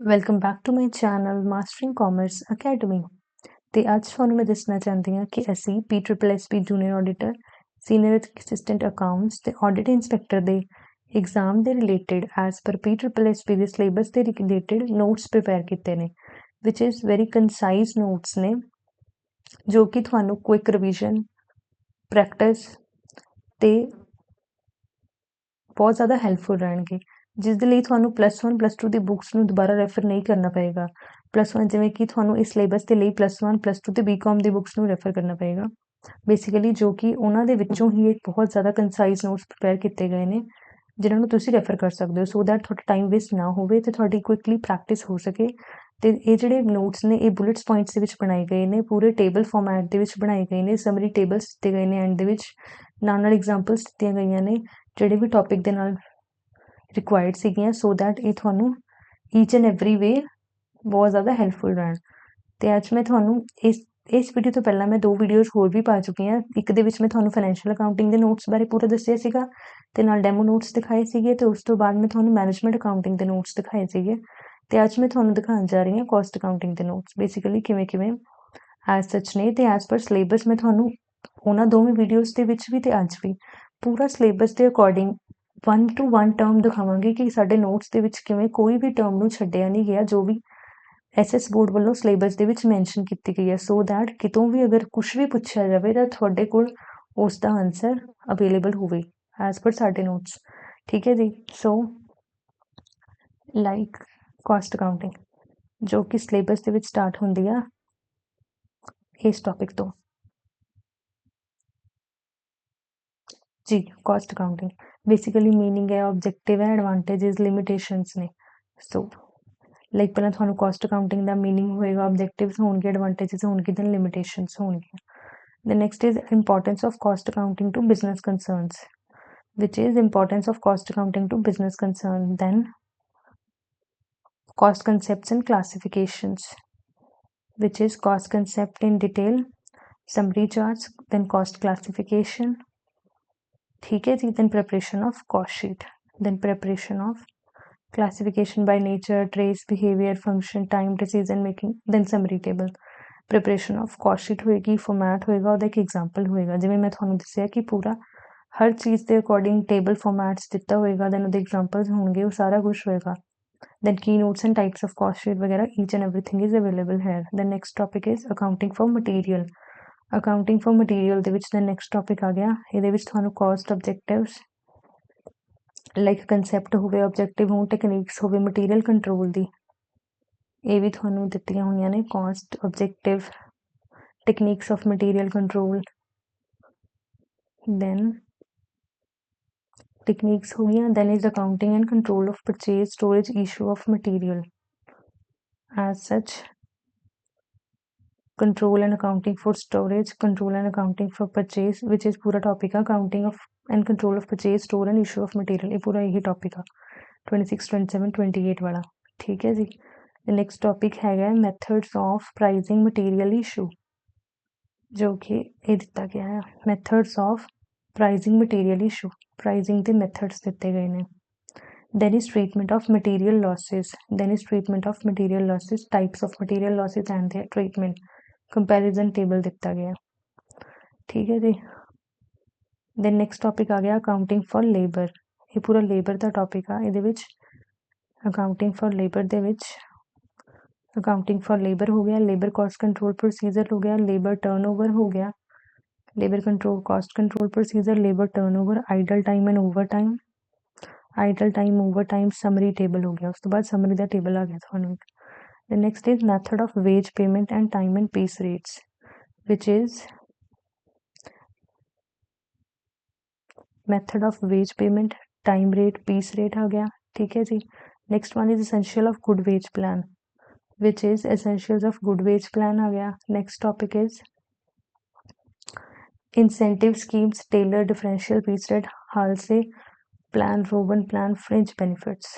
Welcome back to my channel mastering commerce academy. ਤੇ ਅੱਜ ਤੁਹਾਨੂੰ ਮੈਂ ਦੱਸਣਾ ਚਾਹੁੰਦੀ ਹਾਂ ਕਿ ਅਸੀਂ PSSB junior auditor, senior assistant accounts ਤੇ ਆਡਿਟ ਇੰਸਪੈਕਟਰ ਦੇ ਐਗਜ਼ਾਮ ਦੇ ਰਿਲੇਟਡ ਐਜ਼ ਪਰ PSSB ਦੇ ਸਿਲੇਬਸ ਦੇ ਰਿਲੇਟਡ ਨੋਟਸ ਪ੍ਰਿਪੇਅਰ ਕੀਤੇ ਨੇ, ਵਿਚ ਇਜ਼ ਵੈਰੀ ਕੰਸਾਈਜ਼ ਨੋਟਸ ਨੇ ਜੋ ਕਿ ਤੁਹਾਨੂੰ ਕੁਇਕ ਰਿਵੀਜ਼ਨ, ਪ੍ਰੈਕਟਿਸ ਤੇ ਬਹੁਤ ਜ਼ਿਆਦਾ ਹੈਲਪਫੁਲ ਰਹਿਣਗੇ, ਜਿਸ ਦੇ ਲਈ ਤੁਹਾਨੂੰ +1 +2 ਦੀ ਬੁੱਕਸ ਨੂੰ ਦੁਬਾਰਾ ਰੈਫਰ ਨਹੀਂ ਕਰਨਾ ਪਏਗਾ। +1 ਜਿਵੇਂ ਕਿ ਤੁਹਾਨੂੰ ਇਸ ਸਿਲੇਬਸ ਦੇ ਲਈ +1 +2 ਤੇ BCom ਦੀ ਬੁੱਕਸ ਨੂੰ ਰੈਫਰ ਕਰਨਾ ਪਏਗਾ ਬੇਸਿਕਲੀ, ਜੋ ਕਿ ਉਹਨਾਂ ਦੇ ਵਿੱਚੋਂ ਹੀ ਇੱਕ ਬਹੁਤ ਜ਼ਿਆਦਾ ਕੰਸਾਈਜ਼ ਨੋਟਸ ਪ੍ਰਿਪੇਅਰ ਕੀਤੇ ਗਏ ਨੇ ਜਿਨ੍ਹਾਂ ਨੂੰ ਤੁਸੀਂ ਰੈਫਰ ਕਰ ਸਕਦੇ ਹੋ ਸੋ ਦੈਟ ਤੁਹਾਡਾ ਟਾਈਮ ਵੇਸਟ ਨਾ ਹੋਵੇ ਤੇ ਤੁਹਾਡੀ ਕੁਇਕਲੀ ਪ੍ਰੈਕਟਿਸ ਹੋ ਸਕੇ। ਤੇ ਇਹ ਜਿਹੜੇ ਨੋਟਸ ਨੇ ਇਹ ਬੁਲੇਟਸ ਪੁਆਇੰਟਸ ਦੇ ਵਿੱਚ ਬਣਾਏ ਗਏ ਨੇ, ਪੂਰੇ ਟੇਬਲ ਫਾਰਮੈਟ ਦੇ ਵਿੱਚ ਬਣਾਏ ਗਏ ਨੇ, ਸਮਰੀ ਟੇਬਲਸ ਦਿੱਤੇ ਗਏ ਨੇ ਐਂਡ ਦੇ ਵਿੱਚ ਨਾਲ ਐਗਜ਼ਾਮਪਲਸ ਦਿੱਤੀਆਂ ਗਈਆਂ ਨੇ ਜਿਹੜੇ ਵੀ ਟੌਪਿਕ ਦੇ ਨਾਲ ਰਿਕੁਆਇਰਡ ਸੀਗੀਆਂ ਸੋ ਦੈਟ ਇਹ ਤੁਹਾਨੂੰ ਈਚ ਐਂਡ ਐਵਰੀ ਵੇ ਬਹੁਤ ਜ਼ਿਆਦਾ ਹੈਲਪਫੁਲ ਰਹਿਣ। ਤੇ ਅੱਜ ਮੈਂ ਤੁਹਾਨੂੰ ਇਸ ਵੀਡੀਓ ਤੋਂ ਪਹਿਲਾਂ ਮੈਂ 2 ਵੀਡੀਓਜ਼ ਹੋਰ ਵੀ ਪਾ ਚੁੱਕੀ ਹਾਂ। ਇੱਕ ਦੇ ਵਿੱਚ ਮੈਂ ਤੁਹਾਨੂੰ ਫਾਈਨੈਂਸ਼ੀਅਲ ਅਕਾਊਂਟਿੰਗ ਦੇ ਨੋਟਸ ਬਾਰੇ ਪੂਰਾ ਦੱਸਿਆ ਸੀਗਾ ਤੇ ਨਾਲ ਡੈਮੋ ਨੋਟਸ ਦਿਖਾਏ ਸੀਗੇ ਤੇ ਉਸ ਤੋਂ ਬਾਅਦ ਮੈਂ ਤੁਹਾਨੂੰ ਮੈਨੇਜਮੈਂਟ ਅਕਾਊਂਟਿੰਗ ਦੇ ਨੋਟਸ ਦਿਖਾਏ ਸੀਗੇ ਤੇ ਅੱਜ ਮੈਂ ਤੁਹਾਨੂੰ ਦਿਖਾਉਣ ਜਾ ਰਹੀ ਹਾਂ ਕਾਸਟ ਅਕਾਊਂਟਿੰਗ ਦੇ ਨੋਟਸ ਬੇਸਿਕਲੀ ਕਿਵੇਂ ਐਜ਼ ਸੱਚ ਨੇ ਤੇ ਐਜ਼ ਪਰ ਸਿਲੇਬਸ ਮੈਂ ਤੁਹਾਨੂੰ ਉਹਨਾਂ ਦੋਵੇਂ ਵੀਡੀਓਜ਼ ਦੇ ਵਿੱਚ ਵੀ ਤੇ ਅੱਜ ਵੀ ਪੂਰਾ ਸਿਲੇਬਸ ਦੇ ਅਕੋਰਡਿੰਗ 1 to 1 ਟਰਮ ਦਿਖਾਵਾਂਗੇ ਕਿ ਸਾਡੇ ਨੋਟਸ ਦੇ ਵਿੱਚ ਕਿਵੇਂ ਕੋਈ ਵੀ ਟਰਮ ਨੂੰ ਛੱਡਿਆ ਨਹੀਂ ਗਿਆ ਜੋ ਵੀ SS ਬੋਰਡ ਵੱਲੋਂ ਸਿਲੇਬਸ ਦੇ ਵਿੱਚ ਮੈਂਸ਼ਨ ਕੀਤੀ ਗਈ ਹੈ ਸੋ ਦੈਟ ਕਿਤੋਂ ਵੀ ਅਗਰ ਕੁਛ ਵੀ ਪੁੱਛਿਆ ਜਾਵੇ ਤਾਂ ਤੁਹਾਡੇ ਕੋਲ ਉਸ ਦਾ ਆਨਸਰ ਅਵੇਲੇਬਲ ਹੋਵੇ ਐਜ਼ ਪਰ ਸਾਡੇ ਨੋਟਸ। ਠੀਕ ਹੈ ਜੀ। ਸੋ ਲਾਈਕ ਕਾਸਟ ਅਕਾਊਂਟਿੰਗ ਜੋ ਕਿ ਸਿਲੇਬਸ ਦੇ ਵਿੱਚ ਸਟਾਰਟ ਹੁੰਦੀ ਆ ਇਸ ਟੌਪਿਕ ਤੋਂ ਜੀ। ਕਾਸਟ ਅਕਾਊਂਟਿੰਗ ਬੇਸਿਕਲੀ ਮੀਨਿੰਗ ਹੈ, ਆਬਜੈਕਟਿਵ ਹੈ, ਐਡਵਾਂਟੇजेस, ਲਿਮਿਟੇਸ਼ਨਸ ਨੇ। ਸੋ ਲਾਈਕ ਪਹਿਲਾਂ ਤੁਹਾਨੂੰ ਕਾਸਟ ਅਕਾਊਂਟਿੰਗ ਦਾ ਮੀਨਿੰਗ ਹੋਏਗਾ, ਆਬਜੈਕਟਿਵਸ ਹੋਣਗੇ, ਐਡਵਾਂਟੇजेस ਹੋਣਗੇ, ਦੈਨ ਲਿਮਿਟੇਸ਼ਨਸ ਹੋਣਗੀਆਂ। The next is importance of cost accounting to business concerns, which is importance of cost accounting to business concern. Then cost concepts and classifications, which is cost concept in detail, summary charts, then cost classification. ठीक है जी। Then preparation of cost sheet, then preparation of classification by nature, trace, behavior, function, time, decision making, then summary table. Preparation of cost sheet ਹੋਏਗੀ, format ਹੋਏਗਾ, ਉਹਦਾ ਇੱਕ example ਹੋਏਗਾ ਜਿਵੇਂ ਮੈਂ ਤੁਹਾਨੂੰ ਦੱਸਿਆ ਕਿ ਪੂਰਾ ਹਰ ਚੀਜ਼ ਦੇ ਅਕੋਰਡਿੰਗ ਟੇਬਲ ਫੋਰਮੈਟਸ ਦਿੱਤਾ ਹੋਏਗਾ, ਦੈਨ ਉਹਦੇ ਐਗਜ਼ਾਮਪਲਸ ਹੋਣਗੇ, ਉਹ ਸਾਰਾ ਕੁਛ ਹੋਏਗਾ। ਦੈਨ ਕੀ notes and types of cost sheet ਵਗੈਰਾ each and everything is available ਹੈ। Then next topic is accounting for material. Accounting for material ਦੇ ਵਿੱਚ ਦਾ ਨੈਕਸਟ ਟੌਪਿਕ ਆ ਗਿਆ, ਇਹਦੇ ਵਿੱਚ ਤੁਹਾਨੂੰ ਕਾਸਟ ਆਬਜੈਕਟਿਵਸ ਲਾਈਕ ਕੰਸੈਪਟ ਹੋਵੇ, ਆਬਜੈਕਟਿਵ ਹੋਣ, ਟੈਕਨੀਕਸ ਹੋਵੇ ਮਟੀਰੀਅਲ ਕੰਟਰੋਲ ਦੀ, ਇਹ ਵੀ ਤੁਹਾਨੂੰ ਦਿੱਤੀਆਂ ਹੋਈਆਂ ਨੇ। Cost objective, techniques of material control, then techniques हो गया, then is accounting and control of purchase, storage, issue of material. As such, control and accounting for storage, control and accounting for purchase, which is पूरा topic है accounting of and control of purchase, store and issue of material, ये पूरा यही topic है 26, 27, 28 वाला। ठीक है जी। The next topic है methods of pricing material issue, जो कि ये दिता गया है methods of pricing material issue, pricing the methods ਦਿੱਤੇ ਗਏ ਨੇ। then is treatment of material losses, then is treatment of material losses, types of material losses and their treatment, comparison table ਦਿੱਤਾ ਗਿਆ। ਠੀਕ ਹੈ ਜੀ। then next topic ਆ ਗਿਆ accounting for labor, ਇਹ ਪੂਰਾ labor ਦਾ topic ਆ। ਇਹਦੇ ਵਿੱਚ accounting for labor ਦੇ ਵਿੱਚ accounting for labor ਹੋ ਗਿਆ, labor cost control procedure ਹੋ ਗਿਆ, labor turnover ਹੋ ਗਿਆ, labor control cost control procedure, labor turnover, idle time and overtime, idle time, overtime, summary table ਹੋ ਗਿਆ। ਉਸ ਤੋਂ ਬਾਅਦ summary ਦਾ table ਆ ਗਿਆ ਤੁਹਾਨੂੰ। the next is method of wage payment and time and piece rates, which is method of wage payment, time rate, piece rate ਆ ਗਿਆ। ਠੀਕ ਹੈ ਜੀ। next one is essential of good wage plan, which is essentials of good wage plan आ गया। next topic is incentive schemes, Taylor differential piece rate, Halsey plan, Rowan plan, fringe benefits.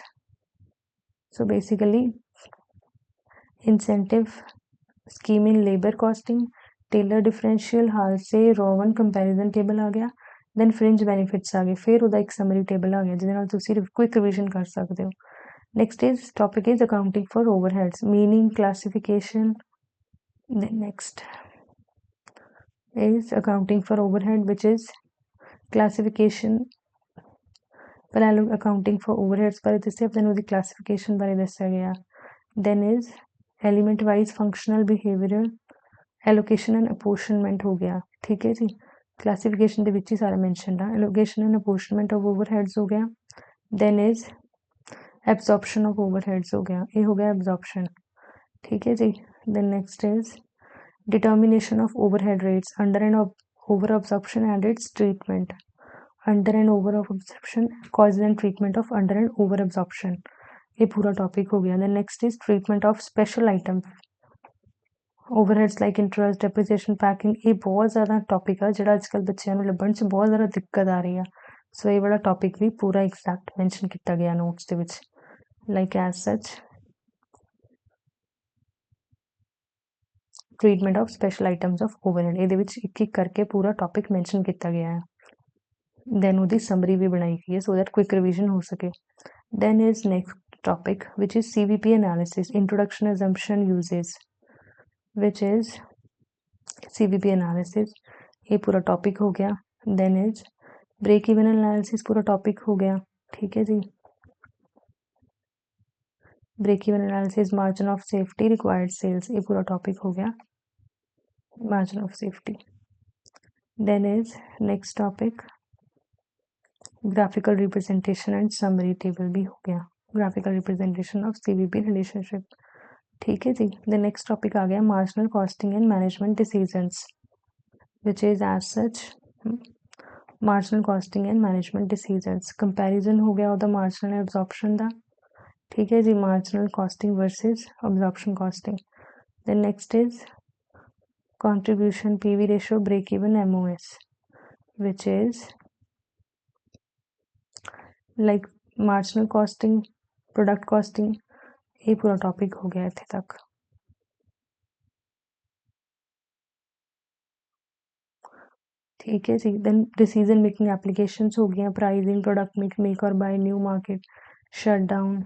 So basically incentive scheme in labor costing, Taylor differential, Halsey, Rowan comparison table आ गया, then fringe benefits आ गए, फिर ਉਹਦਾ ਇੱਕ summary table ਆ ਗਿਆ ਜਿਹਦੇ ਨਾਲ ਤੁਸੀਂ ਕੁਇਕ ਰਿਵੀਜ਼ਨ ਕਰ ਸਕਦੇ ਹੋ। Next is topic is accounting for overheads, meaning, classification. Then next is accounting for overhead, which is classification. ਪਹਿਲਾਂ ਲੋਕ accounting for overheads ਬਾਰੇ ਦੱਸਿਆ, then ਉਹਦੀ classification ਬਾਰੇ ਦੱਸਿਆ ਗਿਆ. Then is element wise functional behavioral allocation and apportionment ਹੋ ਗਿਆ. ਠੀਕ ਹੈ ਜੀ, classification ਦੇ ਵਿੱਚ ਹੀ ਸਾਰਾ mentioned ਆ. allocation and apportionment of overheads ਹੋ ਗਿਆ. Then is absorption of overheads ਹੋ ਗਿਆ, ਇਹ ਹੋ ਗਿਆ absorption. ਠੀਕ ਹੈ ਜੀ. Then next is determination of overhead rates under and over absorption and its treatment. Under and over absorption, causes and treatment of under and over absorption, ये पूरा टॉपिक हो गया. Then next is treatment of special items, overheads like interest, depreciation, packing. ये बहुत ज़्यादा topic है ਜਿਹੜਾ ਅੱਜਕੱਲ ਬੱਚਿਆਂ ਨੂੰ ਲੱਭਣ 'ਚ ਬਹੁਤ ਜ਼ਿਆਦਾ ਦਿੱਕਤ ਆ ਰਹੀ ਆ. ਸੋ ਇਹ ਵਾਲਾ ਟॉपिक ਵੀ ਪੂਰਾ ਐਗਜ਼ੈਕਟ ਮੈਂਸ਼ਨ ਕੀਤਾ ਗਿਆ ਨੋਟਸ ਦੇ ਵਿੱਚ, ਲਾਈਕ ਐਜ਼ ਸੱਚ treatment of special items of overhead, ਇਹਦੇ ਵਿੱਚ ਇੱਕ ਇੱਕ ਕਰਕੇ ਪੂਰਾ ਟॉपिक ਮੈਂਸ਼ਨ ਕੀਤਾ ਗਿਆ ਹੈ. then ਉਹਦੀ summary ਵੀ ਬਣਾਈ ਗਈ ਹੈ so that quick revision ਹੋ ਸਕੇ. Then is next topic which is CVP analysis, introduction, assumption, uses, which is CVP analysis, ये पूरा topic हो गया. Then is break even analysis, पूरा topic हो गया. ठीक है जी, break even analysis, margin of safety, required sales, ये पूरा topic हो गया, margin of safety. Then is next topic graphical representation and summary table भी हो गया, graphical representation of CVP relationship. ठीक है जी. The next topic आ गया marginal costing and management decisions, which is as such marginal costing and management decisions. Comparison हो गया ਉਹਦਾ marginal and absorption ਦਾ. ठीक है जी, marginal costing versus absorption costing. Then next is contribution, PV ratio, break even, MOS, which is like marginal costing, product costing, ये पूरा topic हो गया ਇੱਥੇ तक. ठीक है जी. देन डिसीजन मेकिंग एप्लीकेशंस हो गया, प्राइसिंग, प्रोडक्ट मिक्स, मेक और buy, new market, shut down.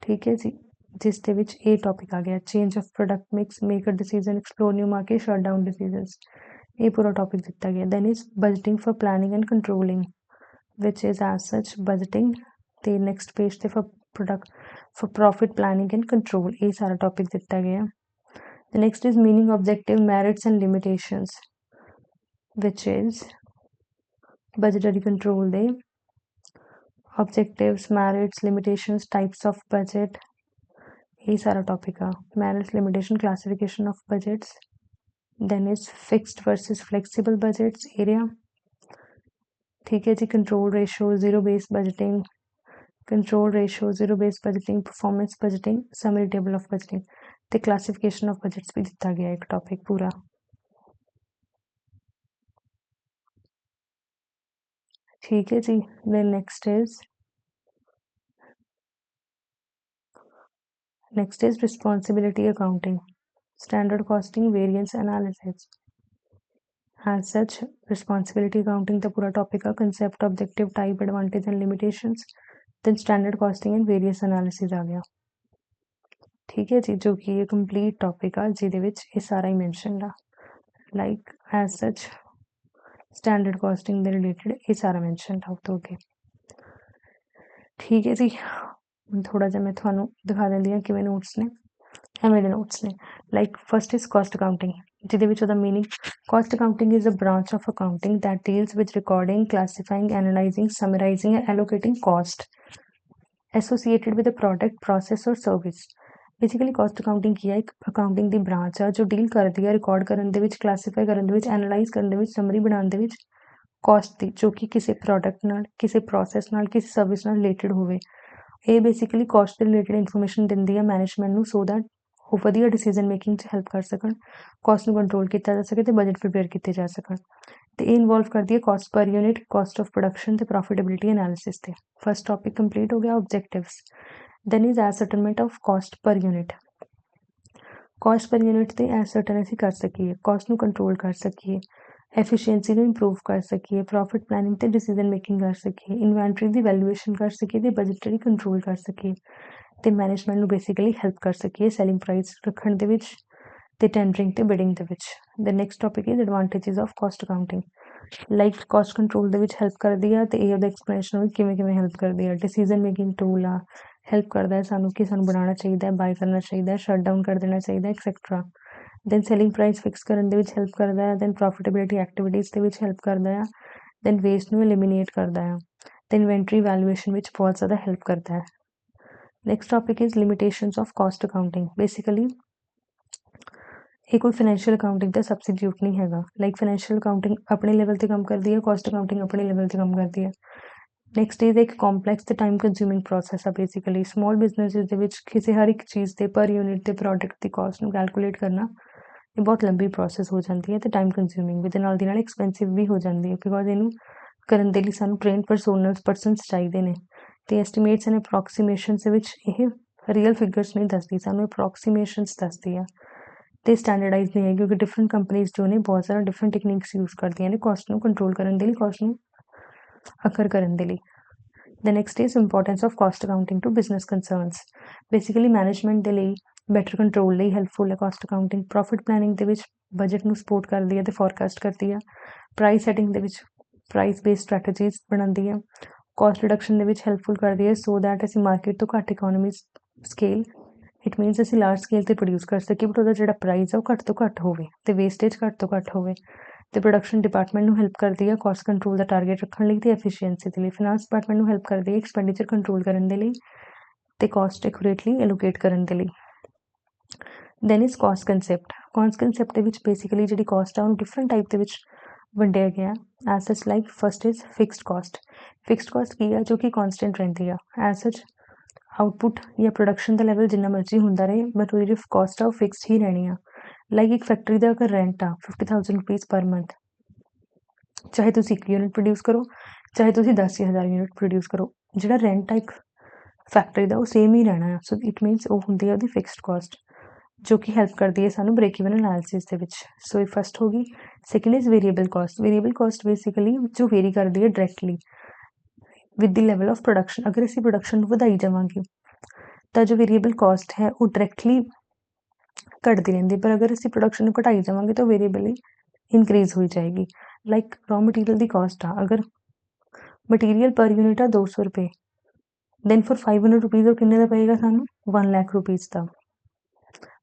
ठीक है जी, जिस ਦੇ ਵਿੱਚ ਇਹ ਟੌਪਿਕ ਆ ਗਿਆ change of product mix, make a decision, explore new market, shut down decisions, ਇਹ ਪੂਰਾ ਟੌਪਿਕ ਦਿੱਤਾ ਗਿਆ. Then is budgeting for planning and controlling, which is as such budgeting, ਤੇ ਨੈਕਸਟ ਪੇਜ ਤੇ for product for profit planning and control, ਇਹ ਸਾਰਾ topic ਦਿੱਤਾ ਗਿਆ. The next is meaning, objective, merits and limitations, which is budgetary control ਦੇ objectives, merits, limitations, types of budget, ये सारा topic uh. merits, limitation, classification of budgets. then is fixed versus flexible budgets area. ठीक है जी. control ratio, zero based budgeting, control ratio, zero based budgeting, performance budgeting, summary table of budgeting, ਤੇ classification of budgets भी ਦਿੱਤਾ ਗਿਆ ਇੱਕ topic पूरा. ठीक है जी. then next is responsibility accounting, standard costing, variance analysis. as such responsibility accounting the पूरा topic का concept, objective, type, advantage and limitations, then standard costing and variance analysis आ गया. ठीक है जी, जो कि ये complete topic आ ਜਿਹਦੇ ਵਿੱਚ ਇਹ ਸਾਰਾ ਹੀ mentioned ਆ, like as such standard costing ਦੇ related ਇਹ ਸਾਰਾ mentioned ਆ ਉੱਤੋਂ ਅੱਗੇ. ਠੀਕ ਹੈ ਜੀ, ਥੋੜਾ ਜਿਹਾ ਮੈਂ ਤੁਹਾਨੂੰ ਦਿਖਾ ਦਿੰਦੀ ਹਾਂ ਕਿਵੇਂ ਨੋਟਸ ਨੇ. ਇਹ ਮੇਰੇ ਨੋਟਸ ਨੇ. Like first is cost accounting, ਜਿਹਦੇ ਵਿੱਚ ਉਹਦਾ meaning, cost accounting is a branch of accounting that deals with recording, classifying, analysing, summarising and allocating cost associated with a product, process or service. Basically cost accounting ਕੀ ਹੈ, ਇੱਕ accounting ਦੀ branch ਆ ਜੋ deal ਕਰਦੀ ਹੈ record ਕਰਨ ਦੇ ਵਿੱਚ, ਕਲਾਸੀਫਾਈ ਕਰਨ ਦੇ ਵਿੱਚ, ਐਨਾਲਾਈਜ਼ ਕਰਨ ਦੇ ਵਿੱਚ, ਸਮਰੀ ਬਣਾਉਣ ਦੇ ਵਿੱਚ ਕਾਸਟ ਦੀ, ਜੋ ਕਿ ਕਿਸੇ ਪ੍ਰੋਡਕਟ ਨਾਲ, ਕਿਸੇ ਪ੍ਰੋਸੈਸ ਨਾਲ, ਕਿਸੇ ਸਰਵਿਸ ਨਾਲ ਰਿਲੇਟਡ ਹੋਵੇ. ਇਹ ਬੇਸਿਕਲੀ ਕਾਸਟ ਦੇ ਰਿਲੇਟਡ ਇਨਫੋਰਮੇਸ਼ਨ ਦਿੰਦੀ ਹੈ ਮੈਨੇਜਮੈਂਟ ਨੂੰ, ਸੋ ਦੈਟ ਉਹ ਵਧੀਆ ਡਿਸੀਜ਼ਨ ਮੇਕਿੰਗ 'ਚ ਹੈਲਪ ਕਰ ਸਕਣ, ਕਾਸਟ ਨੂੰ ਕੰਟਰੋਲ ਕੀਤਾ ਜਾ ਸਕੇ ਅਤੇ ਬਜਟ ਪ੍ਰੀਪੇਅਰ ਕੀਤੇ ਜਾ ਸਕਣ. ਅਤੇ ਇਹ ਇਨਵੋਲਵ ਕਰਦੀ ਹੈ caste per unit, caste of production ਅਤੇ ਪ੍ਰੋਫਿਟੇਬਿਲਿਟੀ ਐਨਾਲਿਸਿਸ 'ਤੇ. ਫਸਟ ਟੌਪਿਕ ਕੰਪਲੀਟ ਹੋ ਗਿਆ, objectives. Then is ascertainment of cost per unit. Cost per unit 'ਤੇ ਐਜ਼ ਸਰਟਨ ਅਸੀਂ ਕਰ ਸਕੀਏ, ਕਾਸਟ ਨੂੰ ਕੰਟਰੋਲ ਕਰ ਸਕੀਏ, ਐਫੀਸ਼ੀਐਂਸੀ ਨੂੰ ਇੰਪਰੂਵ ਕਰ ਸਕੀਏ, ਪ੍ਰੋਫਿਟ ਪਲੈਨਿੰਗ ਤੇ ਡਿਸੀਜ਼ਨ ਮੇਕਿੰਗ ਕਰ ਸਕੀਏ, ਇਨਵੈਂਟਰੀ ਦੀ ਵੈਲੂਏਸ਼ਨ ਕਰ ਸਕੀਏ ਅਤੇ ਬਜਟਰੀ ਕੰਟਰੋਲ ਕਰ ਸਕੀਏ. ਤੇ ਮੈਨੇਜਮੈਂਟ ਨੂੰ ਬੇਸਿਕਲੀ ਹੈਲਪ ਕਰ ਸਕੀਏ ਸੈਲਿੰਗ ਪ੍ਰਾਈਸ ਰੱਖਣ ਦੇ ਵਿੱਚ ਤੇ ਟੈਂਡਰਿੰਗ ਤੇ ਬਿਡਿੰਗ ਦੇ ਵਿੱਚ। The next topic is advantages of cost accounting. Like cost control ਦੇ ਵਿੱਚ ਹੈਲਪ ਕਰਦੀ ਆ ਤੇ ਇਹ ਉਹਦਾ ਐਕਸਪਲੇਨੇਸ਼ਨ ਵੀ ਕਿਵੇਂ ਹੈਲਪ ਕਰਦੀ ਆ। ਡਿਸੀਜ਼ਨ ਮੇਕਿੰਗ ਟੂਲ ਆ, ਹੈਲਪ ਕਰਦਾ ਹੈ ਸਾਨੂੰ ਕਿ ਸਾਨੂੰ ਬਣਾਉਣਾ ਚਾਹੀਦਾ ਹੈ, ਬਾਈ ਕਰਨਾ ਚਾਹੀਦਾ ਹੈ, ਸ਼ਟ ਡਾਊਨ ਕਰ ਦੇਣਾ ਚਾਹੀਦਾ, etcetera. Then selling price fix ਕਰਨ ਦੇ ਵਿੱਚ ਹੈਲਪ ਕਰਦਾ ਹੈ। ਦੈਨ ਪ੍ਰੋਫਿਟੇਬਿਲਿਟੀ ਐਕਟੀਵਿਟੀਜ਼ ਦੇ ਵਿੱਚ ਹੈਲਪ ਕਰਦਾ ਆ। ਦੈਨ ਵੇਸਟ ਨੂੰ ਐਲੀਮੀਨੇਟ ਕਰਦਾ ਆ। ਤੇ ਇਨਵੈਂਟਰੀ ਵੈਲੂਏਸ਼ਨ ਵਿੱਚ ਬਹੁਤ ਜ਼ਿਆਦਾ ਹੈਲਪ ਕਰਦਾ ਹੈ। Next topic is limitations of cost accounting. Basically ਇਹ ਕੋਈ ਫਾਈਨੈਂਸ਼ੀਅਲ ਅਕਾਊਂਟਿੰਗ ਦਾ ਸਬਸਟੀਟਿਊਟ ਨਹੀਂ ਹੈਗਾ। ਲਾਈਕ ਫਾਈਨੈਂਸ਼ੀਅਲ ਅਕਾਊਂਟਿੰਗ ਆਪਣੇ ਲੈਵਲ ਤੇ ਕੰਮ ਕਰਦੀ ਹੈ, ਕਾਸਟ ਅਕਾਊਂਟਿੰਗ ਆਪਣੇ ਲੈਵਲ ਤੇ ਕੰਮ ਕਰਦੀ ਹੈ। ਨੈਕਸਟ ਇਜ਼ ਇੱਕ ਕੰਪਲੈਕਸ ਤੇ ਟਾਈਮ ਕੰਜ਼ਿਊਮਿੰਗ ਪ੍ਰੋਸੈਸ ਆ। ਬੇਸਿਕਲੀ ਸਮਾਲ ਬਿਜ਼ਨਸਿਸ ਦੇ ਵਿੱਚ ਕਿਸੇ ਹਰ ਇੱਕ ਚੀਜ਼ ਤੇ ਪਰ ਯੂਨਿਟ ਤੇ ਪ੍ਰੋਡਕਟ ਦੀ ਕਾਸਟ ਨੂੰ ਕੈਲਕੂਲੇਟ ਕਰਨਾ ਇਹ ਬਹੁਤ ਲੰਬੀ ਪ੍ਰੋਸੈਸ ਹੋ ਜਾਂਦੀ ਹੈ ਤੇ ਟਾਈਮ ਕੰਜ਼ਿਊਮਿੰਗ ਵੀ, ਦੇ ਨਾਲ ਦੀ ਨਾਲ ਐਕਸਪੈਂਸਿਵ ਵੀ ਹੋ ਜਾਂਦੀ ਹੈ, ਬਿਕੋਜ਼ ਇਹਨੂੰ ਕਰਨ ਦੇ ਲਈ ਸਾਨੂੰ ਟ੍ਰੇਨਡ ਪਰਸਨਸ ਚਾਹੀਦੇ ਨੇ। ਤੇ ਐਸਟੀਮੇਟਸ ਐਂਡ ਅਪਰੋਕਸੀਮੇਸ਼ਨਸ ਦੇ ਵਿੱਚ ਇਹ ਰੀਅਲ ਫਿਗਰਸ ਨਹੀਂ ਦੱਸਦੀ, ਸਾਨੂੰ ਅਪਰੋਕਸੀਮੇਸ਼ਨਸ ਦੱਸਦੀ ਆ। ਤੇ ਸਟੈਂਡਰਡਾਈਜ਼ ਨਹੀਂ ਹੈ ਕਿਉਂਕਿ ਡਿਫਰੈਂਟ ਕੰਪਨੀਜ਼ ਜੋ ਨੇ ਬਹੁਤ ਸਾਰਾ ਡਿਫਰੈਂਟ ਟੈਕਨੀਕਸ ਯੂਜ਼ ਕਰਦੀਆਂ ਨੇ ਕਾਸਟ ਨੂੰ ਕੰਟਰੋਲ ਕਰਨ ਦੇ ਲਈ, ਕਾਸਟ ਨੂੰ ਅਕਰ ਕਰਨ ਦੇ ਲਈ। The next is importance of cost accounting to business concerns. Basically management ਦੇ ਲਈ ਬੈਟਰ ਕੰਟਰੋਲ ਲਈ ਹੈਲਪਫੁਲ ਹੈ ਕਾਸਟ ਅਕਾਊਂਟਿੰਗ। ਪ੍ਰੋਫਿਟ ਪਲੈਨਿੰਗ ਦੇ ਵਿੱਚ ਬਜਟ ਨੂੰ ਸਪੋਰਟ ਕਰਦੀ ਹੈ ਤੇ ਫੋਰਕਾਸਟ ਕਰਦੀ ਆ। ਪ੍ਰਾਈਸ ਸੈਟਿੰਗ ਦੇ ਵਿੱਚ ਪ੍ਰਾਈਸ ਬੇਸਡ ਸਟ੍ਰੈਟਜੀਜ਼ ਬਣਾਉਂਦੀ ਹੈ। ਕਾਸਟ ਰਿਡਕਸ਼ਨ ਦੇ ਵਿੱਚ ਹੈਲਪਫੁਲ ਕਰਦੀ ਹੈ ਸੋ ਦੈਟ ਅਸੀਂ ਮਾਰਕੀਟ ਤੋਂ ਘੱਟ ਇਕੋਨਮੀ ਸਕੇਲ, ਇਟ ਮੀਨਸ ਅਸੀਂ ਲਾਰਜ ਸਕੇਲ ਤੇ ਪ੍ਰੋਡਿਊਸ ਕਰ ਸਕੀਏ ਬਟ ਉਹਦਾ ਜਿਹੜਾ ਪ੍ਰਾਈਸ ਆ ਉਹ ਘੱਟ ਤੋਂ ਘੱਟ ਹੋਵੇ ਤੇ ਵੇਸਟੇਜ ਘੱਟ ਤੋਂ ਘੱਟ ਹੋਵੇ। ਤੇ ਪ੍ਰੋਡਕਸ਼ਨ ਡਿਪਾਰਟਮੈਂਟ ਨੂੰ ਹੈਲਪ ਕਰਦੀ ਹੈ ਕਾਸਟ ਕੰਟਰੋਲ ਦਾ ਟਾਰਗੇਟ ਰੱਖਣ ਲਈ ਤੇ ਐਫੀਸ਼ੀਐਂਸੀ ਦੇ ਲਈ। ਫਾਈਨਾਂਸ ਡਿਪਾਰਟਮੈਂਟ ਨੂੰ ਹੈਲਪ ਕਰਦੀ ਹੈ ਐਕਸਪੈਂਡੀਚਰ ਕੰਟਰੋਲ ਕਰਨ ਦੇ ਲਈ ਤੇ ਕਾਸਟ ਐਕੂਰੇਟਲੀ ਐਲੋਕੇਟ ਕਰਨ ਦੇ ਲਈ। Then is cost concept. Cost concept ਦੇ ਵਿੱਚ ਬੇਸਿਕਲੀ ਜਿਹੜੀ ਕਾਸਟ ਆ ਉਹਨੂੰ ਡਿਫਰੈਂਟ ਟਾਈਪ ਦੇ ਵਿੱਚ ਵੰਡਿਆ ਗਿਆ as such. Like first is fixed cost. Fixed cost ਕੀ ਆ, ਜੋ ਕਿ ਕਾਂਸਟੈਂਟ ਰਹਿੰਦੀ ਆ। ਐਜ਼ ਸੱਚ ਆਊਟਪੁੱਟ ਜਾਂ ਪ੍ਰੋਡਕਸ਼ਨ ਦਾ ਲੈਵਲ ਜਿੰਨਾ ਮਰਜ਼ੀ ਹੁੰਦਾ ਰਹੇ ਬਟ ਉਹਦੀ ਜਿਹੜੀ ਕਾਸਟ ਆ ਉਹ ਫਿਕਸਡ ਹੀ ਰਹਿਣੀ ਆ। ਲਾਈਕ ਇੱਕ ਫੈਕਟਰੀ ਦਾ ਅਗਰ ਰੈਂਟ ਆ 50,000 ਰੁਪੀਜ਼ ਪਰ ਮੰਥ, ਚਾਹੇ ਤੁਸੀਂ 1 ਯੂਨਿਟ ਪ੍ਰੋਡਿਊਸ ਕਰੋ ਚਾਹੇ ਤੁਸੀਂ 10,000 ਯੂਨਿਟ ਪ੍ਰੋਡਿਊਸ ਕਰੋ, ਜਿਹੜਾ ਰੈਂਟ ਆ ਇੱਕ ਫੈਕਟਰੀ ਦਾ ਉਹ ਸੇਮ ਹੀ ਰਹਿਣਾ ਆ। ਸੋ ਇਟ ਮੀਨਸ ਉਹ ਹੁੰਦੀ ਆ ਉਹਦੀ ਫਿਕਸਡ ਕਾਸਟ, ਜੋ ਕਿ ਹੈਲਪ ਕਰਦੀ ਹੈ ਸਾਨੂੰ ਬ੍ਰੇਕ ਇਵਨ ਐਨਾਲਿਸਿਸ ਦੇ ਵਿੱਚ। ਸੋ ਇਹ ਫਸਟ ਹੋ ਗਈ। Second is variable cost. Variable cost basically ਜੋ ਵੇਰੀ ਕਰਦੀ ਹੈ directly with the level of production. ਅਗਰ ਅਸੀਂ ਪ੍ਰੋਡਕਸ਼ਨ ਨੂੰ ਵਧਾਈ ਜਾਵਾਂਗੇ ਤਾਂ ਜੋ ਵੇਰੀਏਬਲ ਕਾਸਟ ਹੈ ਉਹ ਡਾਇਰੈਕਟਲੀ ਘਟਦੀ ਰਹਿੰਦੀ, ਪਰ ਅਗਰ ਅਸੀਂ ਪ੍ਰੋਡਕਸ਼ਨ ਨੂੰ ਘਟਾਈ ਜਾਵਾਂਗੇ ਤਾਂ ਵੇਰੀਏਬਲੀ ਇਨਕਰੀਜ਼ ਹੋਈ ਜਾਏਗੀ। ਲਾਈਕ ਰॉ ਮਟੀਰੀਅਲ ਦੀ ਕਾਸਟ ਆ, ਅਗਰ ਮਟੀਰੀਅਲ ਪਰ ਯੂਨਿਟ ਆ 200 ਰੁਪਏ, ਦੈਨ ਫॉर 500 ਰੁਪੀਜ਼ ਉਹ ਕਿੰਨੇ ਦਾ ਪਏਗਾ ਸਾਨੂੰ 1 ਲੱਖ ਰੁਪੀਜ਼ ਦਾ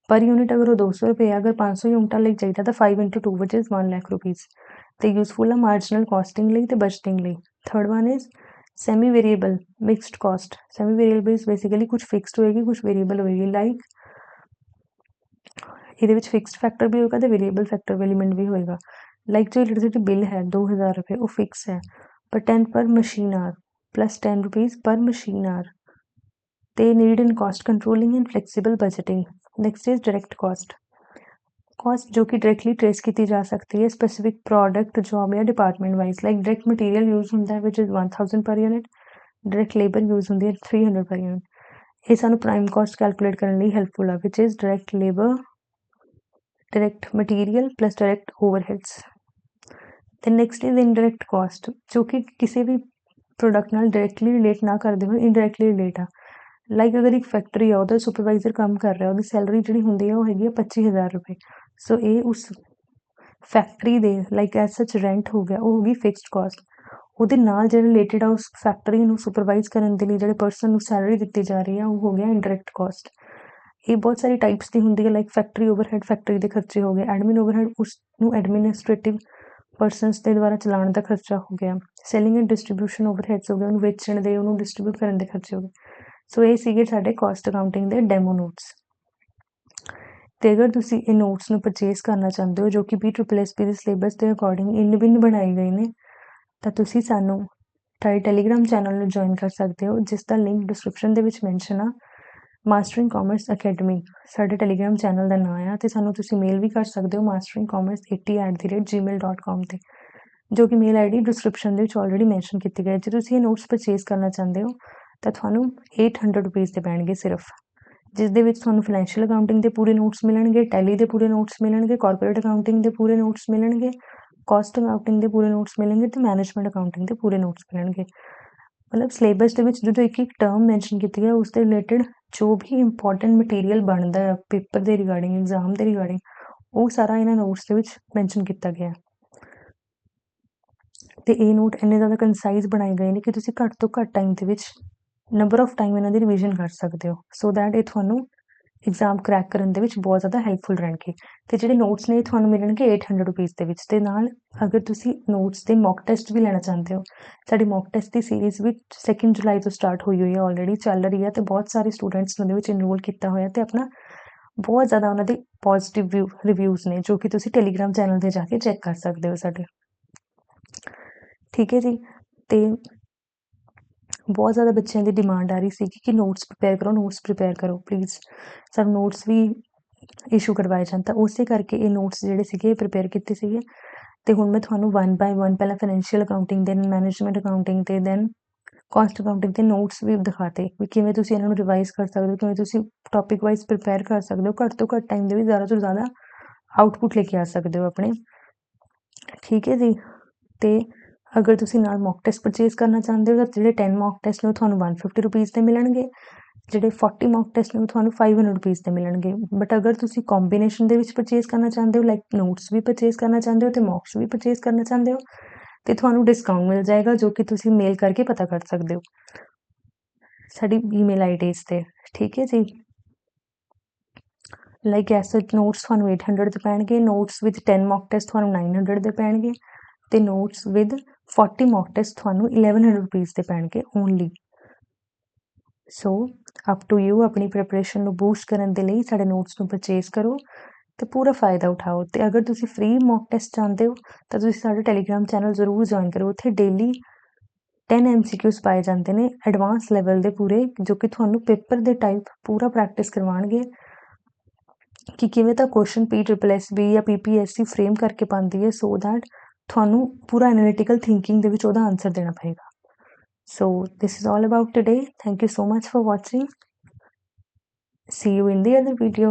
ਪਰ ਯੂਨਿਟ। ਅਗਰ ਉਹ 200 ਰੁਪਏ ਅਗਰ 500 ਯੂਨਿਟਾਂ ਲਈ ਚਾਹੀਦਾ ਤਾਂ 5 into 2 which is 1 lakh rupees ਤੇ ਯੂਜ਼ਫੁਲ ਆ ਮਾਰਜਨਲ ਕਾਸਟਿੰਗ ਲਈ ਤੇ ਬਜਟਿੰਗ ਲਈ। Third one is semi variable mixed cost. Semi variable basically ਕੁਝ ਫਿਕਸਡ ਹੋਏਗੀ ਕੁਝ ਵੇਰੀਏਬਲ ਹੋਏਗੀ। ਲਾਈਕ ਇਹਦੇ ਵਿੱਚ ਫਿਕਸਡ ਫੈਕਟਰ ਵੀ ਹੋਏਗਾ ਤੇ ਵੇਰੀਏਬਲ ਫੈਕਟਰ ਐਲੀਮੈਂਟ ਵੀ ਹੋਏਗਾ। ਲਾਈਕ ਜੋ ਇਲੈਕਟ੍ਰਿਸਿਟੀ ਬਿੱਲ ਹੈ 2,000 ਰੁਪਏ ਉਹ ਫਿਕਸ ਹੈ per 10 per machine hour plus 10 rupees per machine hour ਤੇ need in cost controlling and flexible budgeting. Next is direct cost. Cost ਜੋ ਕਿ ਡਾਇਰੈਕਟਲੀ ਟ੍ਰੇਸ ਕੀਤੀ ਜਾ ਸਕਦੀ ਹੈ ਸਪੈਸੀਫਿਕ ਪ੍ਰੋਡਕਟ ਜੋਬ ਜਾਂ department wise. Like direct material use ਹੁੰਦਾ ਹੈ ਵਿਚ ਇਜ਼ 1000 ਪਰ ਯੂਨਿਟ, ਡਾਇਰੈਕਟ ਲੇਬਰ ਯੂਜ਼ ਹੁੰਦੀ ਹੈ 300 ਪਰ ਯੂਨਿਟ। ਇਹ ਸਾਨੂੰ ਪ੍ਰਾਈਮ ਕਾਸਟ ਕੈਲਕੂਲੇਟ ਕਰਨ ਲਈ ਹੈਲਪਫੁਲ ਆ which is direct labour, direct material plus direct overheads. ਤੇ ਨੈਕਸਟ ਇਜ਼ ਇਨਡਾਇਰੈਕਟ ਕਾਸਟ, ਜੋ ਕਿ ਕਿਸੇ ਵੀ ਪ੍ਰੋਡਕਟ ਨਾਲ ਡਾਇਰੈਕਟਲੀ ਰਿਲੇਟ ਨਾ ਕਰਦੇ ਹੋਏ ਇਨਡਾਇਰੈਕਟਲੀ ਰਿਲੇਟ ਆ। ਲਾਈਕ ਅਗਰ ਇੱਕ ਫੈਕਟਰੀ ਆ ਉਹਦਾ ਸੁਪਰਵਾਈਜ਼ਰ ਕੰਮ ਕਰ ਰਿਹਾ ਉਹਦੀ ਸੈਲਰੀ ਜਿਹੜੀ ਹੁੰਦੀ ਆ ਉਹ ਹੈਗੀ ਆ 25,000 ਰੁਪਏ। ਸੋ ਇਹ ਉਸ ਫੈਕਟਰੀ ਦੇ ਲਾਈਕ ਐਜ਼ ਸੱਚ ਰੈਂਟ ਹੋ ਗਿਆ, ਉਹ ਹੋ ਗਈ ਫਿਕਸਡ ਕਾਸਟ। ਉਹਦੇ ਨਾਲ ਜਿਹੜੇ ਰਿਲੇਟਡ ਆ ਉਸ ਫੈਕਟਰੀ ਨੂੰ ਸੁਪਰਵਾਈਜ਼ ਕਰਨ ਦੇ ਲਈ ਜਿਹੜੇ ਪਰਸਨ ਨੂੰ ਸੈਲਰੀ ਦਿੱਤੀ ਜਾ ਰਹੀ ਆ ਉਹ ਹੋ ਗਿਆ ਇਨਡਾਇਰੈਕਟ ਕਾਸਟ। ਇਹ ਬਹੁਤ ਸਾਰੀ ਟਾਈਪਸ ਦੀ ਹੁੰਦੀ ਹੈ ਲਾਈਕ ਫੈਕਟਰੀ ਓਵਰਹੈਡ, ਫੈਕਟਰੀ ਦੇ ਖਰਚੇ ਹੋ ਗਏ। ਐਡਮਿਨ ਓਵਰਹੈਡ ਉਸ ਨੂੰ ਐਡਮਿਨਿਸਟ੍ਰੇਟਿਵ ਪਰਸਨਸ ਦੇ ਦੁਆਰਾ ਚਲਾਉਣ ਦਾ ਖਰਚਾ ਹੋ ਗਿਆ। ਸੈਲਿੰਗ ਐਂਡ ਡਿਸਟਰੀਬਿਊਸ਼ਨ ਓਵਰਹੈਡਸ ਹੋ ਗਏ, ਉਹਨੂੰ ਵੇਚਣ ਦੇ ਉਹਨੂੰ ਡਿਸਟਰੀਬਿਊਟ ਕਰਨ ਦੇ ਖਰਚੇ ਹੋ ਗਏ। ਸੋ ਇਹ ਸੀਗੇ ਸਾਡੇ ਕਾਸਟ ਅਕਾਊਂਟਿੰਗ ਦੇ ਡੈਮੋ ਨੋਟਸ। ਤੇ ਅਗਰ ਤੁਸੀਂ ਇਹ ਨੋਟਸ ਨੂੰ ਪਰਚੇਸ ਕਰਨਾ ਚਾਹੁੰਦੇ ਹੋ ਜੋ ਕਿ BSSP ਦੇ ਸਿਲੇਬਸ ਦੇ ਅਕੋਰਡਿੰਗ ਇਨ ਬਿਨ ਬਣਾਏ ਗਏ ਨੇ ਤਾਂ ਤੁਸੀਂ ਸਾਨੂੰ ਸਾਡੇ ਟੈਲੀਗ੍ਰਾਮ ਚੈਨਲ ਨੂੰ ਜੁਆਇਨ ਕਰ ਸਕਦੇ ਹੋ ਜਿਸ ਦਾ ਲਿੰਕ ਡਿਸਕ੍ਰਿਪਸ਼ਨ ਦੇ ਵਿੱਚ ਮੈਂਸ਼ਨ ਆ। ਮਾਸਟਰਿੰਗ ਕਾਮਰਸ ਅਕੈਡਮੀ ਸਾਡੇ ਟੈਲੀਗ੍ਰਾਮ ਚੈਨਲ ਦਾ ਨਾਂ ਆ ਤੇ ਸਾਨੂੰ ਤੁਸੀਂ ਮੇਲ ਵੀ ਕਰ ਸਕਦੇ ਹੋ masteringcommerce80@gmail.com ਤੇ, ਜੋ ਕਿ ਮੇਲ ਆਈਡੀ ਡਿਸਕ੍ਰਿਪਸ਼ਨ ਦੇ ਵਿੱਚ ਆਲਰੇਡੀ ਮੈਂਸ਼ਨ ਕੀਤੀ ਗਈ ਹੈ। ਜੇ ਤੁਸੀਂ ਇਹ ਨੋਟਸ ਪਰਚੇਸ ਕਰਨਾ ਚਾਹੁੰਦੇ ਹੋ ਤਾਂ ਤੁਹਾਨੂੰ 800 ਰੁਪੀਜ਼ ਦੇ ਪੈਣਗੇ ਸਿਰਫ, ਜਿਸ ਦੇ ਵਿੱਚ ਤੁਹਾਨੂੰ ਫਾਈਨੈਂਸ਼ੀਅਲ ਅਕਾਊਂਟਿੰਗ ਦੇ ਪੂਰੇ ਨੋਟਸ ਮਿਲਣਗੇ, ਟੈਲੀ ਦੇ ਪੂਰੇ ਨੋਟਸ ਮਿਲਣਗੇ, ਕਾਰਪੋਰੇਟ ਅਕਾਊਂਟਿੰਗ ਦੇ ਪੂਰੇ ਨੋਟਸ ਮਿਲਣਗੇ, ਕਾਸਟ ਅਕਾਊਂਟਿੰਗ ਦੇ ਪੂਰੇ ਨੋਟਸ ਮਿਲਣਗੇ ਤੇ ਮੈਨੇਜਮੈਂਟ ਅਕਾਊਂਟਿੰਗ ਦੇ ਪੂਰੇ ਨੋਟਸ ਮਿਲਣਗੇ। ਮਤਲਬ ਸਿਲੇਬਸ ਦੇ ਵਿੱਚ ਜਦੋਂ ਇੱਕ ਟਰਮ ਮੈਂਸ਼ਨ ਕੀਤੀ ਹੈ ਉਸ ਦੇ ਰਿਲੇਟਡ ਜੋ ਵੀ ਇੰਪੋਰਟੈਂਟ ਮਟੀਰੀਅਲ ਬਣਦਾ ਹੈ ਪੇਪਰ ਦੇ ਰਿਗਾਰਡਿੰਗ, ਐਗਜ਼ਾਮ ਦੇ ਰਿਗਾਰਡਿੰਗ, ਉਹ ਸਾਰਾ ਇਹਨਾਂ ਨੋਟਸ ਦੇ ਵਿੱਚ ਮੈਂਸ਼ਨ ਕੀਤਾ ਗਿਆ ਤੇ ਇਹ ਨੋਟ ਇੰਨੇ ਜ਼ਿਆਦਾ ਕੰਸਾਈਜ਼ ਬਣਾਏ ਗਏ ਨੇ ਕਿ ਤੁਸੀਂ ਘੱਟ ਤੋਂ ਘੱਟ ਟਾਈਮ ਦੇ ਵਿੱਚ ਨੰਬਰ ਆਫ ਟਾਈਮ ਇਹਨਾਂ ਦੀ ਰਿਵੀਜ਼ਨ ਕਰ ਸਕਦੇ ਹੋ ਸੋ ਦੈਟ ਇਹ ਤੁਹਾਨੂੰ ਐਗਜ਼ਾਮ ਕਰੈਕ ਕਰਨ ਦੇ ਵਿੱਚ ਬਹੁਤ ਜ਼ਿਆਦਾ ਹੈਲਪਫੁਲ ਰਹਿਣਗੇ ਤੇ ਜਿਹੜੇ ਨੋਟਸ ਨੇ ਤੁਹਾਨੂੰ ਮਿਲਣਗੇ 800 ਰੁਪੀਸ ਦੇ ਵਿੱਚ ਤੇ ਨਾਲ ਅਗਰ ਤੁਸੀਂ ਨੋਟਸ ਦੇ ਮੌਕ ਟੈਸਟ ਵੀ ਲੈਣਾ ਚਾਹੁੰਦੇ ਹੋ ਸਾਡੀ ਮੌਕ ਟੈਸਟ ਦੀ ਸੀਰੀਜ਼ ਵੀ 2 ਜੁਲਾਈ ਤੋਂ ਸਟਾਰਟ ਹੋਈ ਹੈ ਆਲਰੇਡੀ ਚੱਲ ਰਹੀ ਹੈ ਤੇ ਬਹੁਤ ਸਾਰੇ ਸਟੂਡੈਂਟਸ ਉਹਦੇ ਵਿੱਚ ਇਨਰੋਲ ਕੀਤਾ ਹੋਇਆ ਤੇ ਆਪਣਾ ਬਹੁਤ ਜ਼ਿਆਦਾ ਉਹਨਾਂ ਦੇ ਪੋਜ਼ਿਟਿਵ ਰਿਵਿਊਜ਼ ਨੇ ਜੋ ਕਿ ਤੁਸੀਂ ਟੈਲੀਗ੍ਰਾਮ ਚੈਨਲ ਤੇ ਜਾ ਕੇ ਚੈੱਕ ਕਰ ਸਕਦੇ ਹੋ ਸਾਡੇ ਠੀਕ ਹੈ ਜੀ ਤੇ ਬਹੁਤ ਜ਼ਿਆਦਾ ਬੱਚਿਆਂ ਦੀ ਡਿਮਾਂਡ ਆ ਰਹੀ ਸੀ ਕਿ ਨੋਟਸ ਪ੍ਰਿਪੇਅਰ ਕਰੋ ਪਲੀਜ਼ ਸਾਨੂੰ ਨੋਟਸ ਵੀ ਇਸ਼ੂ ਕਰਵਾਏ ਜਾਣ ਤਾਂ ਉਸੇ ਕਰਕੇ ਇਹ ਨੋਟਸ ਜਿਹੜੇ ਸੀਗੇ ਪ੍ਰਿਪੇਅਰ ਕੀਤੇ ਸੀਗੇ ਤੇ ਹੁਣ ਮੈਂ ਤੁਹਾਨੂੰ 1 ਬਾਏ 1 ਪਹਿਲਾਂ financial accounting then management accounting ਤੇ ਦੈਨ ਕਾਸਟ ਅਕਾਊਂਟਿੰਗ ਦੇ ਨੋਟਸ ਵੀ ਦਿਖਾਤੇ ਵੀ ਕਿਵੇਂ ਤੁਸੀਂ ਇਹਨਾਂ ਨੂੰ ਰਿਵਾਈਜ਼ ਕਰ ਸਕਦੇ ਹੋ ਕਿਵੇਂ ਤੁਸੀਂ ਟੌਪਿਕ ਵਾਈਜ਼ ਪ੍ਰਿਪੇਅਰ ਕਰ ਸਕਦੇ ਹੋ ਘੱਟ ਤੋਂ ਘੱਟ ਟਾਈਮ ਦੇ ਵਿੱਚ ਜ਼ਿਆਦਾ ਤੋਂ ਜ਼ਿਆਦਾ ਆਊਟਪੁੱਟ ਲੈ ਕੇ ਆ ਸਕਦੇ ਹੋ ਆਪਣੇ ਠੀਕ ਹੈ ਜੀ ਤੇ ਅਗਰ ਤੁਸੀਂ ਨਾਲ ਮੌਕ ਟੈਸਟ ਪਰਚੇਸ ਕਰਨਾ ਚਾਹੁੰਦੇ ਹੋ ਤਾਂ ਜਿਹੜੇ 10 ਮੌਕ ਟੈਸਟ ਨੇ ਉਹ ਤੁਹਾਨੂੰ 150 ਰੁਪੀਸ ਦੇ ਮਿਲਣਗੇ ਜਿਹੜੇ 40 ਮੌਕ ਟੈਸਟ ਨੇ ਉਹ ਤੁਹਾਨੂੰ 500 ਰੁਪੀਸ ਦੇ ਮਿਲਣਗੇ ਬਟ ਅਗਰ ਤੁਸੀਂ ਕੰਬੀਨੇਸ਼ਨ ਦੇ ਵਿੱਚ ਪਰਚੇਸ ਕਰਨਾ ਚਾਹੁੰਦੇ ਹੋ ਲਾਈਕ ਨੋਟਸ ਵੀ ਪਰਚੇਸ ਕਰਨਾ ਚਾਹੁੰਦੇ ਹੋ ਤੇ ਮੌਕਸ ਵੀ ਪਰਚੇਸ ਕਰਨਾ ਚਾਹੁੰਦੇ ਹੋ ਤੇ ਤੁਹਾਨੂੰ ਡਿਸਕਾਊਂਟ ਮਿਲ ਜਾਏਗਾ ਜੋ ਕਿ ਤੁਸੀਂ ਮੇਲ ਕਰਕੇ ਪਤਾ ਕਰ ਸਕਦੇ ਹੋ ਸਾਡੀ ਈਮੇਲ ਆਈਡੀਜ਼ ਤੇ ਠੀਕ ਹੈ ਜੀ ਲਾਈਕ ਐਸਟ ਨੋਟਸ ਤੁਹਾਨੂੰ 800 ਦੇ ਪੈਣਗੇ ਨੋਟਸ ਵਿਦ 10 ਮੌਕ ਟੈਸਟ ਤੁਹਾਨੂੰ 900 ਦੇ ਪੈਣਗੇ ਤੇ ਨੋਟਸ ਵਿਦ 40 ਮੌਕ ਟੈਸਟ ਤੁਹਾਨੂੰ 1100 ਰੁਪੀਸ ਦੇ ਪੈਣਗੇ only so up to you ਆਪਣੀ ਪ੍ਰੈਪਰੇਸ਼ਨ ਨੂੰ ਬੂਸਟ ਕਰਨ ਦੇ ਲਈ ਸਾਡੇ ਨੋਟਸ ਨੂੰ ਪਰਚੇਸ ਕਰੋ ਤੇ ਪੂਰਾ ਫਾਇਦਾ ਉਠਾਓ ਤੇ ਅਗਰ ਤੁਸੀਂ ਫ੍ਰੀ ਮੌਕ ਟੈਸਟ ਚਾਹੁੰਦੇ ਹੋ ਤਾਂ ਤੁਸੀਂ ਸਾਡਾ ਟੈਲੀਗ੍ਰਾਮ ਚੈਨਲ ਜ਼ਰੂਰ ਜੁਆਇਨ ਕਰੋ ਉੱਥੇ ਡੇਲੀ 10 MCQs ਪਾਏ ਜਾਂਦੇ ਨੇ ਐਡਵਾਂਸ ਲੈਵਲ ਦੇ ਪੂਰੇ ਜੋ ਕਿ ਤੁਹਾਨੂੰ ਪੇਪਰ ਦੇ ਟਾਈਪ ਪੂਰਾ ਪ੍ਰੈਕਟਿਸ ਕਰਵਾਉਣਗੇ ਕਿ ਕਿਵੇਂ ਤਾਂ ਕੁਐਸਚਨ PSSB ਜਾਂ PPSC ਫਰੇਮ ਕਰਕੇ ਪਾਉਂਦੀ ਹੈ ਸੋ ਦੈਟ ਤੁਹਾਨੂੰ ਪੂਰਾ ਐਨਾਲਿਟੀਕਲ ਥਿੰਕਿੰਗ ਦੇ ਵਿੱਚ ਉਹਦਾ ਆਨਸਰ ਦੇਣਾ ਪਏਗਾ so this is all about today thank you so much for watching see you in the other video